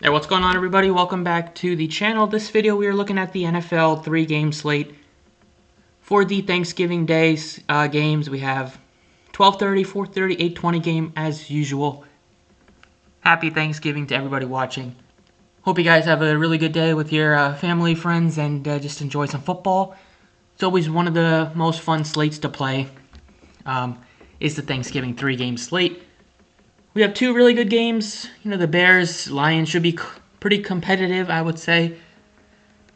Hey, what's going on, everybody? Welcome back to the channel. This video we are looking at the NFL 3-game slate for the Thanksgiving Day games. We have 12:30, 4:30, 8:20 game as usual. Happy Thanksgiving to everybody watching. Hope you guys have a really good day with your family, friends, and just enjoy some football. It's always one of the most fun slates to play. Is the Thanksgiving 3-game slate. We have two really good games. The Bears-Lions should be pretty competitive, I would say.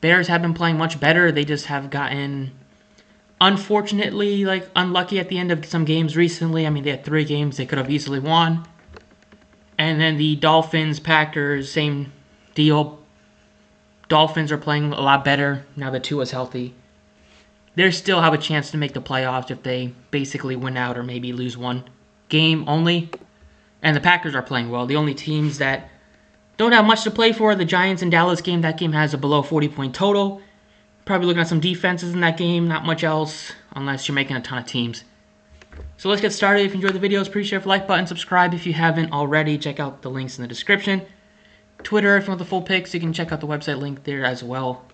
Bears have been playing much better. They just have gotten, unfortunately, unlucky at the end of some games recently. I mean, they had 3 games they could have easily won. And then the Dolphins-Packers, same deal. Dolphins are playing a lot better now that Tua's healthy. They still have a chance to make the playoffs if they basically win out or maybe lose one game only. And the Packers are playing well. The only teams that don't have much to play for are the Giants and Dallas game. That game has a below 40-point total. Probably looking at some defenses in that game. Not much else unless you're making a ton of teams. So let's get started. If you enjoyed the videos, please share, like button, subscribe if you haven't already. Check out the links in the description. Twitter, if you want the full picks, you can check out the website link there as well.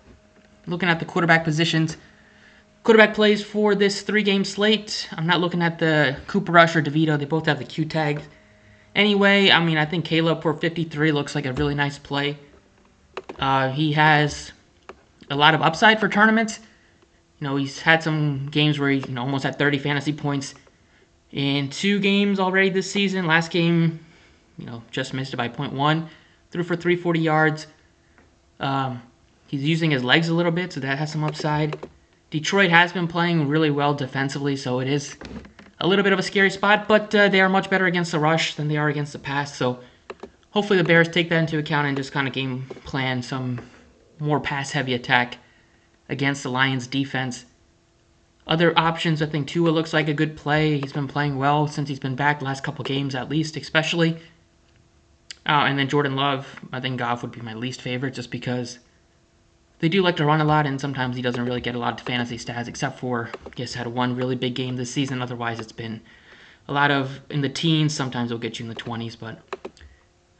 Looking at the quarterback positions. Quarterback plays for this 3-game slate. I'm not looking at the Cooper Rush or DeVito. They both have the Q tags. Anyway, I mean, I think Caleb for 53 looks like a really nice play. He has a lot of upside for tournaments. He's had some games where he almost had 30 fantasy points in 2 games already this season. Last game, just missed it by 0.1. Threw for 340 yards. He's using his legs a little bit, so that has some upside. Detroit has been playing really well defensively, so it is a little bit of a scary spot, but they are much better against the rush than they are against the pass, so hopefully the Bears take that into account and just kind of game plan some more pass-heavy attack against the Lions' defense. Other options, I think Tua looks like a good play. He's been playing well since he's been back, the last couple games at least, especially. And then Jordan Love, I think Goff would be my least favorite just because they do like to run a lot, and sometimes he doesn't really get a lot of fantasy stats, except for, I guess, had one really big game this season. Otherwise, it's been a lot of in the teens. Sometimes it'll get you in the 20s, but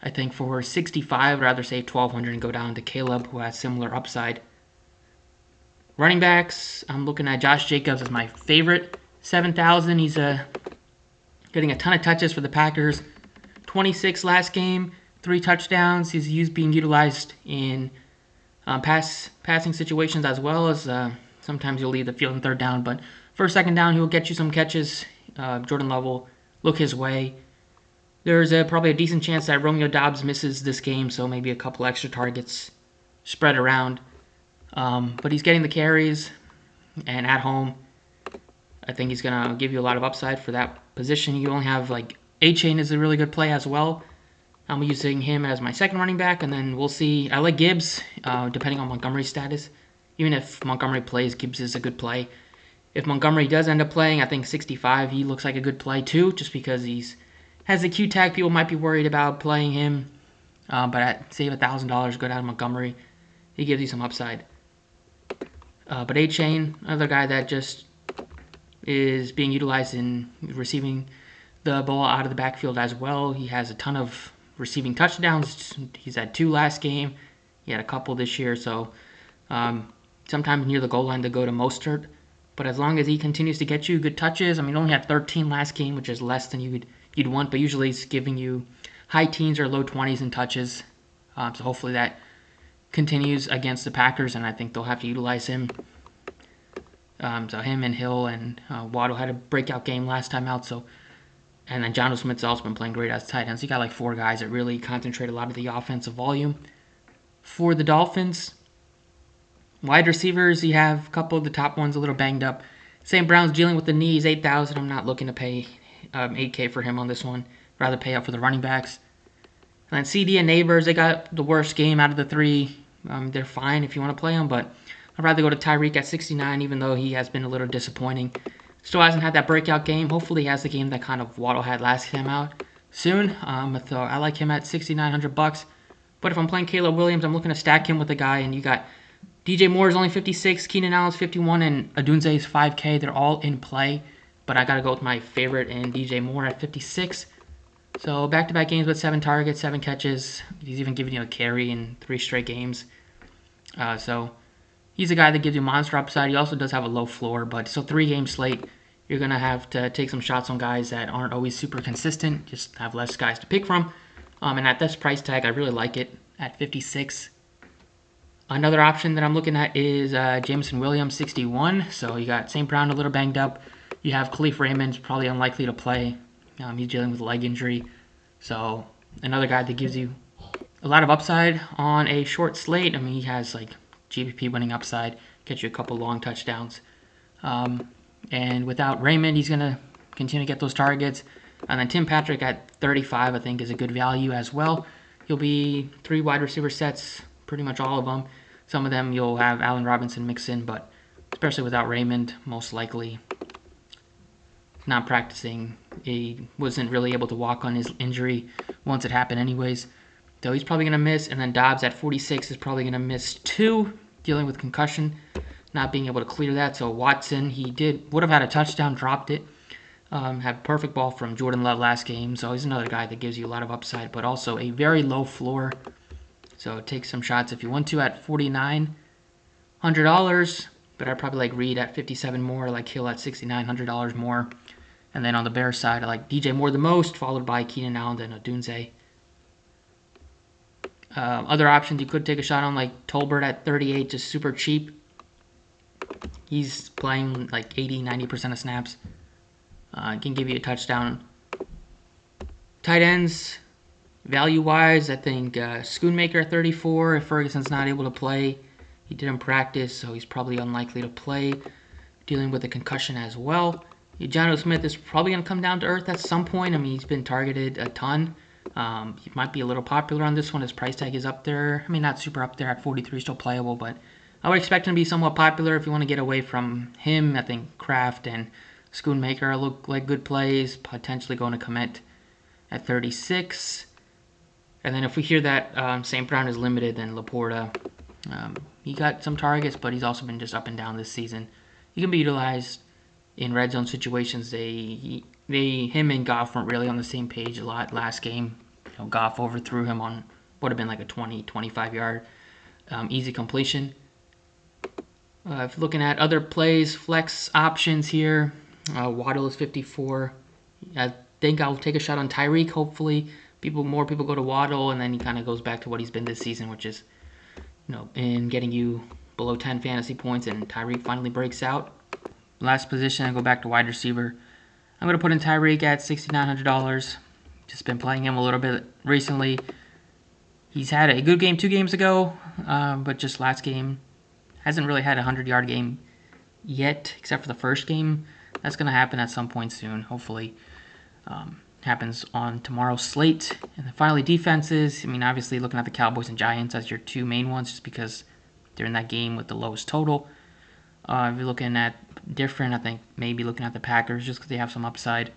I think for 65, I'd rather say 1,200 and go down to Caleb, who has similar upside. Running backs, I'm looking at Josh Jacobs as my favorite. 7,000, he's getting a ton of touches for the Packers. 26 last game, 3 touchdowns. He's being utilized in passing situations as well as sometimes you'll leave the field in 3rd down, but for 2nd down he will get you some catches. Jordan Love will look his way. There's probably a decent chance that Romeo Doubs misses this game, so maybe a couple extra targets spread around. But he's getting the carries, and at home, I think he's going to give you a lot of upside for that position. You only have A-Chain is a really good play as well. I'm using him as my 2nd running back, and then we'll see. I like Gibbs, depending on Montgomery's status. Even if Montgomery plays, Gibbs is a good play. If Montgomery does end up playing, I think 65, he looks like a good play too, just because he's has the Q tag. People might be worried about playing him, but at save $1,000, go down to Montgomery. He gives you some upside. But A-Chain, another guy that just is being utilized in receiving the ball out of the backfield as well. He has a ton of receiving touchdowns. He's had 2 last game. He had a couple this year, so sometimes near the goal line to go to Mostert. But as long as he continues to get you good touches, I mean, he only had 13 last game, which is less than you'd want, but usually he's giving you high teens or low 20s in touches. So hopefully that continues against the Packers, and I think they'll have to utilize him. So him and Hill and Waddle had a breakout game last time out, so. And then Jonnu Smith's also been playing great as tight ends. You got 4 guys that really concentrate a lot of the offensive volume. For the Dolphins, wide receivers, you have a couple of the top ones a little banged up. St. Brown's dealing with the knees, 8,000. I'm not looking to pay $8K for him on this one. Rather pay up for the running backs. And then CD and Neighbors, they got the worst game out of the 3. They're fine if you want to play them, but I'd rather go to Tyreek at 69, even though he has been a little disappointing. Still hasn't had that breakout game. Hopefully he has the game that kind of Waddle had last time out soon. So I like him at $6,900. But if I'm playing Caleb Williams, I'm looking to stack him with a guy, and you got DJ Moore is only 56, Keenan Allen's 51, and Adunze is 5K. They're all in play, but I got to go with my favorite in DJ Moore at 56. So back-to-back games with 7 targets, 7 catches. He's even giving you a carry in 3 straight games. So he's a guy that gives you monster upside. He also does have a low floor, but so 3-game slate, you're going to have to take some shots on guys that aren't always super consistent, just have less guys to pick from. And at this price tag, I really like it at 56. Another option that I'm looking at is Jameson Williams, 61. So you got St. Brown a little banged up. You have Khalif Raymond, probably unlikely to play. He's dealing with a leg injury. So another guy that gives you a lot of upside on a short slate. I mean, he has like GPP winning upside, get you a couple long touchdowns. And without Raymond, he's going to continue to get those targets. And then Tim Patrick at 35, I think, is a good value as well. He'll be 3 wide receiver sets, pretty much all of them. Some of them you'll have Allen Robinson mix in, but especially without Raymond, most likely not practicing. He wasn't really able to walk on his injury once it happened anyways. So he's probably going to miss. And then Dobbs at 46 is probably going to miss 2, dealing with concussion, not being able to clear that. So Watson, would have had a touchdown, dropped it. Had perfect ball from Jordan Love last game. So he's another guy that gives you a lot of upside, but also a very low floor. So take some shots if you want to at $4,900. But I'd probably like Reed at 57 more, like Hill at $6,900 more. And then on the Bears side, I like DJ Moore the most, followed by Keenan Allen and Odunze. Other options you could take a shot on, like Tolbert at 38, just super cheap. He's playing like 80-90% of snaps. Can give you a touchdown. Tight ends, value-wise, I think Schoonmaker at 34. If Ferguson's not able to play, he didn't practice, so he's probably unlikely to play. Dealing with a concussion as well. Jonnu Smith is probably going to come down to earth at some point. I mean, he's been targeted a ton. He might be a little popular on this one. His price tag is up there. I mean, not super up there at 43, still playable, but I would expect him to be somewhat popular if you want to get away from him. I think Kraft and Schoonmaker look like good plays, potentially going to commit at 36. And then if we hear that St. Brown is limited, then Laporta, he got some targets, but he's also been just up and down this season. He can be utilized in red zone situations. Him and Goff weren't really on the same page a lot last game. Goff overthrew him on would have been like a 20-25 yard easy completion. If looking at other plays, flex options here, Waddle is 54. I think I'll take a shot on Tyreek. Hopefully, more people go to Waddle, and then he kind of goes back to what he's been this season, which is, in getting you below 10 fantasy points, and Tyreek finally breaks out. Last position, I go back to wide receiver. I'm going to put in Tyreek at $6,900. Just been playing him a little bit recently. He's had a good game 2 games ago, but just last game hasn't really had a 100-yard game yet, except for the first game. That's going to happen at some point soon, hopefully. Happens on tomorrow's slate. And then finally, defenses. I mean, obviously, looking at the Cowboys and Giants as your 2 main ones, just because they're in that game with the lowest total. If you're looking at different, I think maybe looking at the Packers just because they have some upside.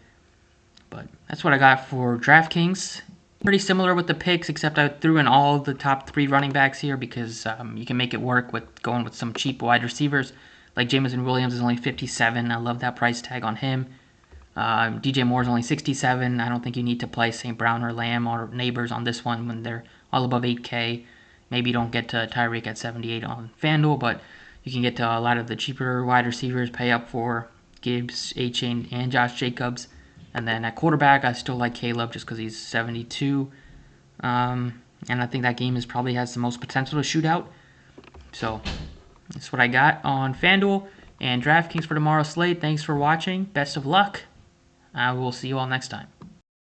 But that's what I got for DraftKings. Pretty similar with the picks, except I threw in all the top 3 running backs here because you can make it work with going with some cheap wide receivers. Like Jameson Williams is only 57. I love that price tag on him. DJ Moore is only 67. I don't think you need to play St. Brown or Lamb or Neighbors on this one when they're all above 8K. Maybe you don't get to Tyreek at 78 on FanDuel, but you can get to a lot of the cheaper wide receivers, pay up for Gibbs, A-Chain, and Josh Jacobs. And then at quarterback, I still like Caleb just because he's 72. And I think that game probably has the most potential to shoot out. So that's what I got on FanDuel and DraftKings for tomorrow's slate. Thanks for watching. Best of luck. I will see you all next time.